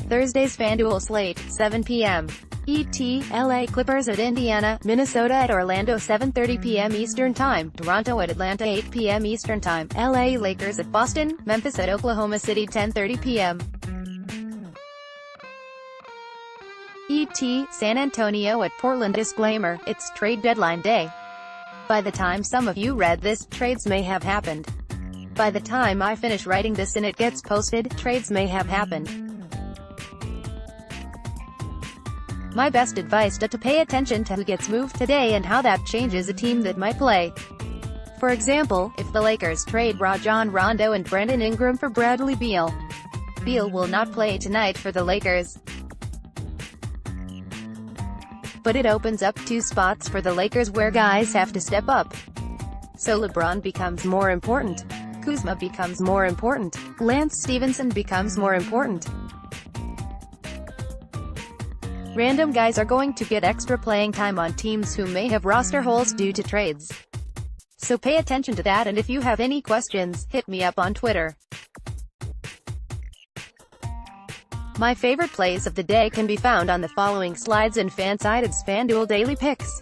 Thursday's FanDuel slate, 7 p.m. ET, LA Clippers at Indiana, Minnesota at Orlando 7:30 p.m. Eastern Time, Toronto at Atlanta 8 p.m. Eastern Time, LA Lakers at Boston, Memphis at Oklahoma City 10:30 p.m. ET, San Antonio at Portland. Disclaimer, it's trade deadline day. By the time some of you read this, trades may have happened. By the time I finish writing this and it gets posted, trades may have happened. My best advice is to pay attention to who gets moved today and how that changes a team that might play. For example, if the Lakers trade Rajon Rondo and Brandon Ingram for Bradley Beal, Beal will not play tonight for the Lakers. But it opens up 2 spots for the Lakers where guys have to step up. So LeBron becomes more important. Kuzma becomes more important. Lance Stevenson becomes more important. Random guys are going to get extra playing time on teams who may have roster holes due to trades. So pay attention to that, and if you have any questions, hit me up on Twitter. My favorite plays of the day can be found on the following slides in FanSided's FanDuel Daily Picks.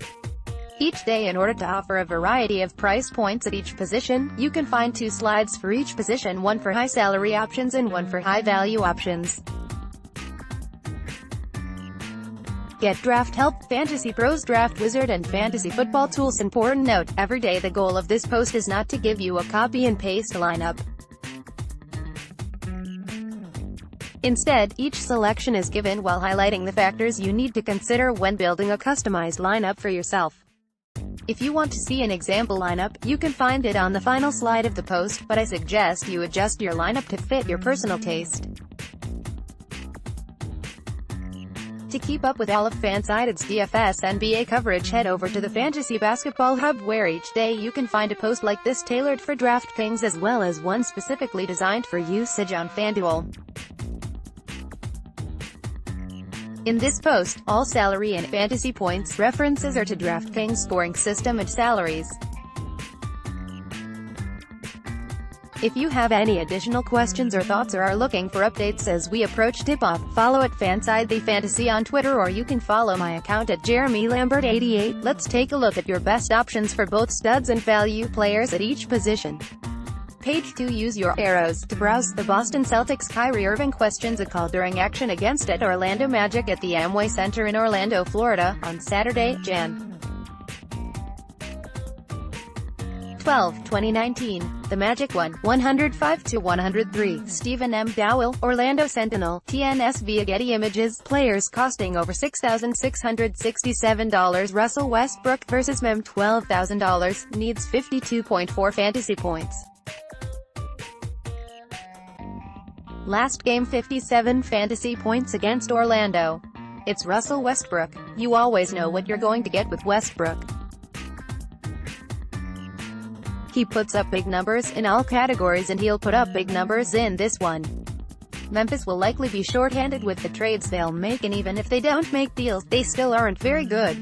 Each day, in order to offer a variety of price points at each position, you can find 2 slides for each position, one for high salary options and one for high value options. Get draft help, Fantasy Pros Draft Wizard and Fantasy Football Tools. Important note, every day the goal of this post is not to give you a copy and paste lineup. Instead, each selection is given while highlighting the factors you need to consider when building a customized lineup for yourself. If you want to see an example lineup, you can find it on the final slide of the post, but I suggest you adjust your lineup to fit your personal taste. To keep up with all of FanSided's DFS NBA coverage, head over to the Fantasy Basketball Hub, where each day you can find a post like this tailored for DraftKings as well as one specifically designed for usage on FanDuel. In this post, all salary and fantasy points references are to DraftKings scoring system and salaries. If you have any additional questions or thoughts or are looking for updates as we approach tip-off, follow at FansideTheFantasy on Twitter, or you can follow my account at JeremyLambert88. Let's take a look at your best options for both studs and value players at each position. Page 2. Use your arrows to browse. The Boston Celtics' Kyrie Irving questions a call during action against at Orlando Magic at the Amway Center in Orlando, Florida, on Saturday, Jan. 12, 2019. The Magic won 105-103. Stephen M. Dowell, Orlando Sentinel, TNS via Getty Images. Players costing over $6,667. Russell Westbrook vs. Mem, $12,000. Needs 52.4 fantasy points. Last game 57 fantasy points against Orlando. It's Russell Westbrook. You always know what you're going to get with Westbrook. He puts up big numbers in all categories, and he'll put up big numbers in this one. Memphis will likely be short-handed with the trades they'll make, and even if they don't make deals, they still aren't very good.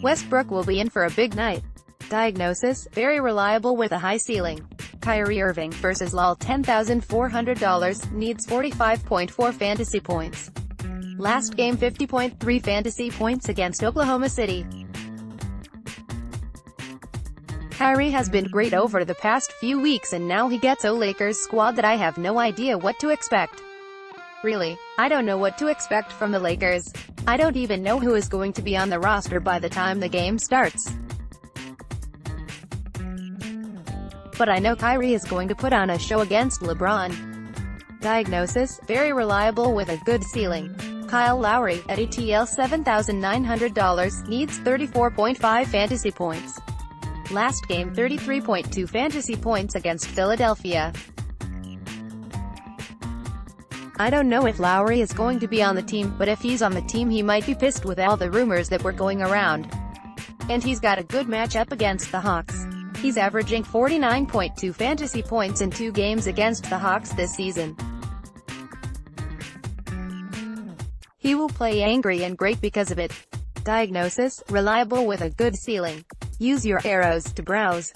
Westbrook will be in for a big night. Diagnosis: very reliable with a high ceiling. Kyrie Irving vs. LOL, $10,400, needs 45.4 fantasy points. Last game 50.3 fantasy points against Oklahoma City. Kyrie has been great over the past few weeks, and now he gets a Lakers squad that I have no idea what to expect. Really, I don't know what to expect from the Lakers. I don't even know who is going to be on the roster by the time the game starts. But I know Kyrie is going to put on a show against LeBron. Diagnosis: very reliable with a good ceiling. Kyle Lowry, at ETL $7,900, needs 34.5 fantasy points. Last game 33.2 fantasy points against Philadelphia. I don't know if Lowry is going to be on the team, but if he's on the team he might be pissed with all the rumors that were going around. And he's got a good matchup against the Hawks. He's averaging 49.2 fantasy points in 2 games against the Hawks this season. He will play angry and great because of it. Diagnosis: reliable with a good ceiling. Use your arrows to browse.